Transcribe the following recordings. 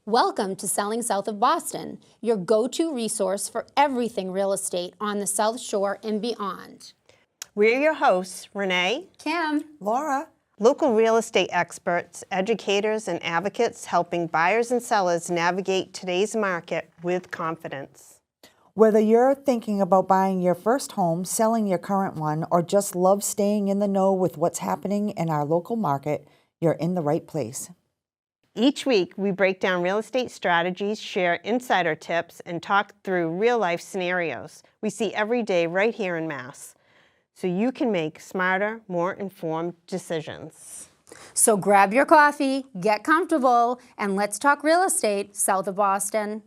Welcome to Selling South of Boston, your go-to resource for everything real estate on the South Shore and beyond. We're your hosts, Renee, Kim, Laura. local real estate experts, educators, and advocates helping buyers and sellers navigate today's market with confidence. Whether you're thinking about buying your first home, selling your current one, or just love staying in the know with what's happening in our local market, you're in the right place. Each week, we break down real estate strategies, share insider tips, and talk through real-life scenarios we see every day right here in Mass, so you can make smarter, more informed decisions. so grab your coffee, get comfortable, and let's talk real estate south of Boston.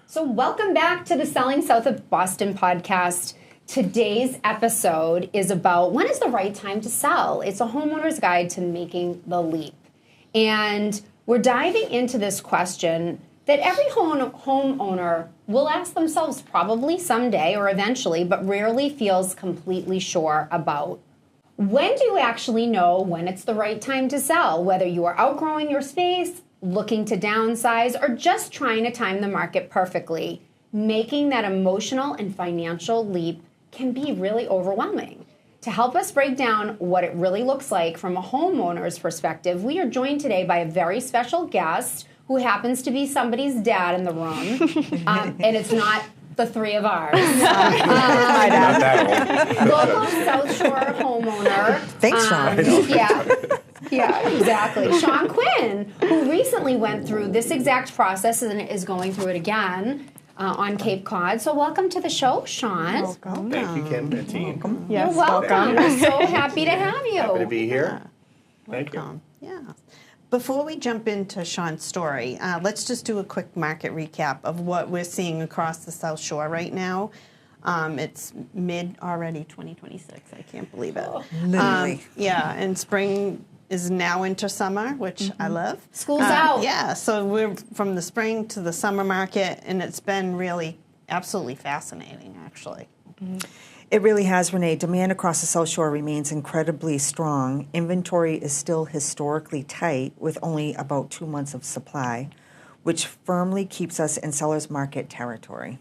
So welcome back to the Selling South of Boston podcast. Today's episode is about when is the right time to sell. It's a homeowner's guide to making the leap. And we're diving into this question that every homeowner will ask themselves probably someday or eventually, but rarely feels completely sure about. When do you actually know when it's the right time to sell? Whether you are outgrowing your space, looking to downsize, or just trying to time the market perfectly, making that emotional and financial leap can be really overwhelming. To help us break down what it really looks like from a homeowner's perspective, we are joined today by a very special guest who happens to be somebody's dad in the room, and it's not the three of ours. Local South Shore homeowner. Thanks, Sean. Yeah, exactly. Sean Quinn, who recently went through this exact process and is going through it again on Cape Cod. So welcome to the show, Sean. Welcome. Thank you, Kim and team. You're welcome. We're so happy to have you. Happy to be here. Thank you. Yeah. Before we jump into Sean's story, let's just do a quick market recap of what we're seeing across the South Shore right now. It's mid already 2026. I can't believe it. Literally. Yeah, and spring is now into summer, which I love. School's out. Yeah, so we're from the spring to the summer market, and it's been really absolutely fascinating, actually. It really has, Renee. Demand across the South Shore remains incredibly strong. Inventory is still historically tight with only about 2 months of supply, which firmly keeps us in seller's market territory.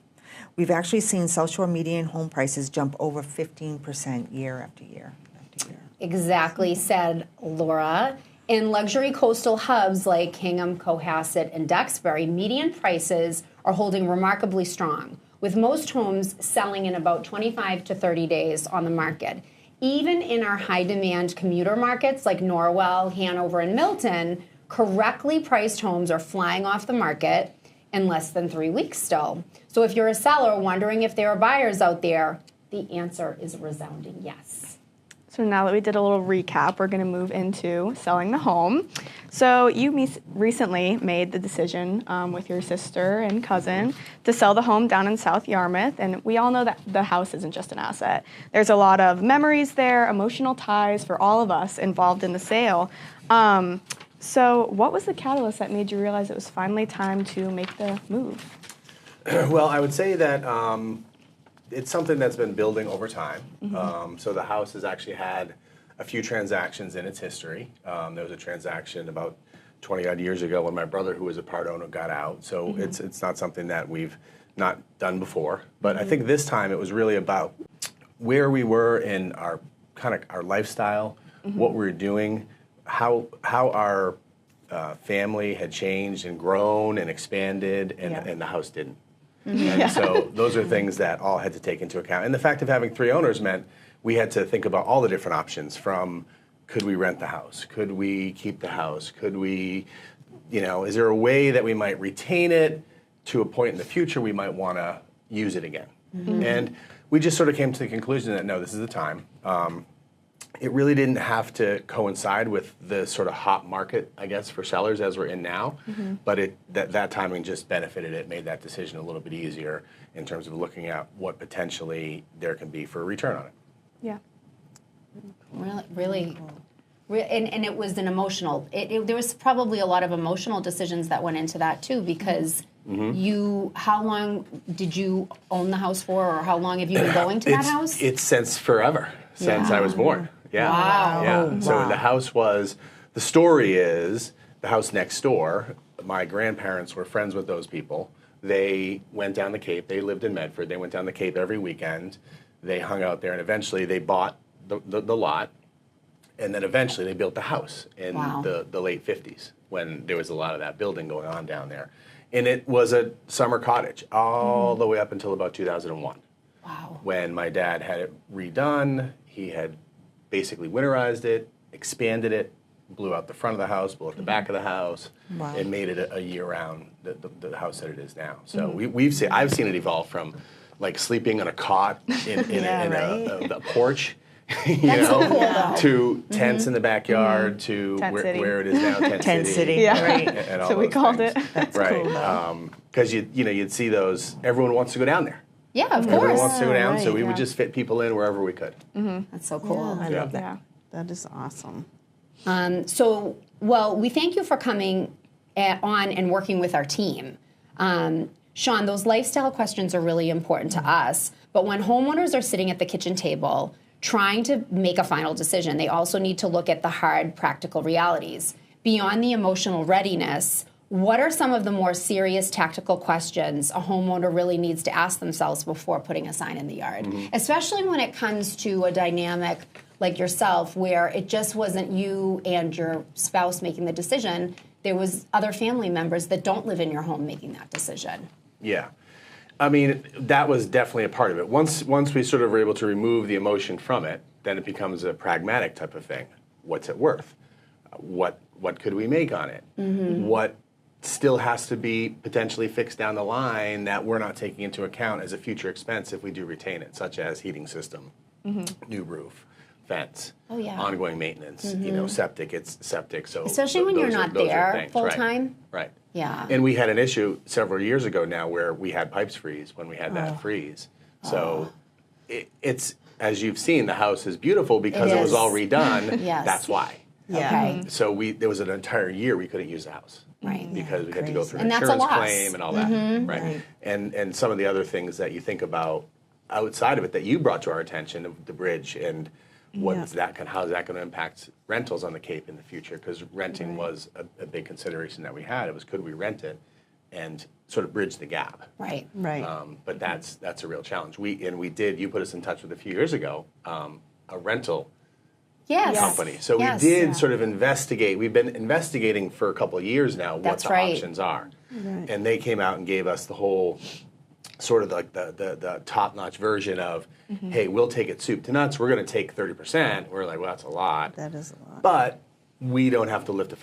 We've actually seen South Shore median home prices jump over 15% year after year after year. Exactly said, Laura. In luxury coastal hubs like Hingham, Cohasset, and Duxbury, median prices are holding remarkably strong, with most homes selling in about 25 to 30 days on the market. Even in our high-demand commuter markets like Norwell, Hanover, and Milton, correctly priced homes are flying off the market in less than 3 weeks still. So if you're a seller wondering if there are buyers out there, the answer is a resounding yes. So now that we did a little recap, we're going to move into selling the home. So you recently made the decision with your sister and cousin to sell the home down in South Yarmouth, and we all know that the house isn't just an asset. There's a lot of memories there, emotional ties for all of us involved in the sale. So what was the catalyst that made you realize it was finally time to make the move? Well, I would say that it's something that's been building over time. So the house has actually had a few transactions in its history. There was a transaction about 20-odd years ago when my brother, who was a part owner, got out. So it's not something that we've not done before. But I think this time it was really about where we were in our our lifestyle, what we were doing, how our family had changed and grown and expanded, and the house didn't. And so those are things that all had to take into account. And the fact of having 3 owners meant we had to think about all the different options from, could we rent the house? Could we keep the house? Could we, is there a way that we might retain it to a point in the future we might want to use it again? And we just sort of came to the conclusion that, no, this is the time. It really didn't have to coincide with the sort of hot market, I guess, for sellers as we're in now. But that timing just benefited it, made that decision a little bit easier in terms of looking at what potentially there can be for a return on it. Yeah. Really, and it was an emotional, there was probably a lot of emotional decisions that went into that too, because how long did you own the house for, or how long have you been going to that house? It's since forever, since I was born. Yeah. Wow. Yeah. So the house was, the story is the house next door, my grandparents were friends with those people. They went down the Cape. They lived in Medford. They went down the Cape every weekend. They hung out there, and eventually they bought the lot, and then eventually they built the house in the late 50s when there was a lot of that building going on down there. And it was a summer cottage all the way up until about 2001. Wow. When my dad had it redone, he had basically winterized it, expanded it, blew out the front of the house, blew out the back of the house, and made it a year-round the house that it is now. So I've seen it evolve from like sleeping on a cot in a porch, to tents in the backyard, to where it is now, Tent City. Yeah, right. And all so we called it. That's right. cool. Because you'd see those. Everyone wants to go down there. Yeah, of Everyone course. wants to go down, so right, we would just fit people in wherever we could. That's so cool. I love that. Yeah. That is awesome. We thank you for coming on and working with our team. Sean, those lifestyle questions are really important to us, but when homeowners are sitting at the kitchen table trying to make a final decision, they also need to look at the hard, practical realities. Beyond the emotional readiness, what are some of the more serious tactical questions a homeowner really needs to ask themselves before putting a sign in the yard? Especially when it comes to a dynamic like yourself where it just wasn't you and your spouse making the decision. There was other family members that don't live in your home making that decision. Yeah. I mean, that was definitely a part of it. Once we sort of were able to remove the emotion from it, then it becomes a pragmatic type of thing. What's it worth? What could we make on it? What still has to be potentially fixed down the line that we're not taking into account as a future expense if we do retain it, such as heating system, new roof, fence, ongoing maintenance, septic, it's septic. So especially when you're not there full time. Right. Yeah. And we had an issue several years ago now where we had pipes freeze when we had that freeze. So it's, as you've seen, the house is beautiful because it was all redone. Yes. That's why. Yeah. Okay. So there was an entire year we couldn't use the house. Right. Because we had to go through an And that's a insurance loss. claim and all that. Right. And some of the other things that you think about outside of it that you brought to our attention, the bridge and how's that going to impact rentals on the Cape in the future? Because renting was a big consideration that we had. It was, could we rent it and sort of bridge the gap? Right. Right. But that's a real challenge. You put us in touch with a few years ago, a rental company. So we did sort of investigate. We've been investigating for a couple of years now what the options are. Right. And they came out and gave us the whole sort of like the top-notch version of, hey, we'll take it soup to nuts. We're going to take 30%. We're like, well, that's a lot. That is a lot. But we don't have to lift a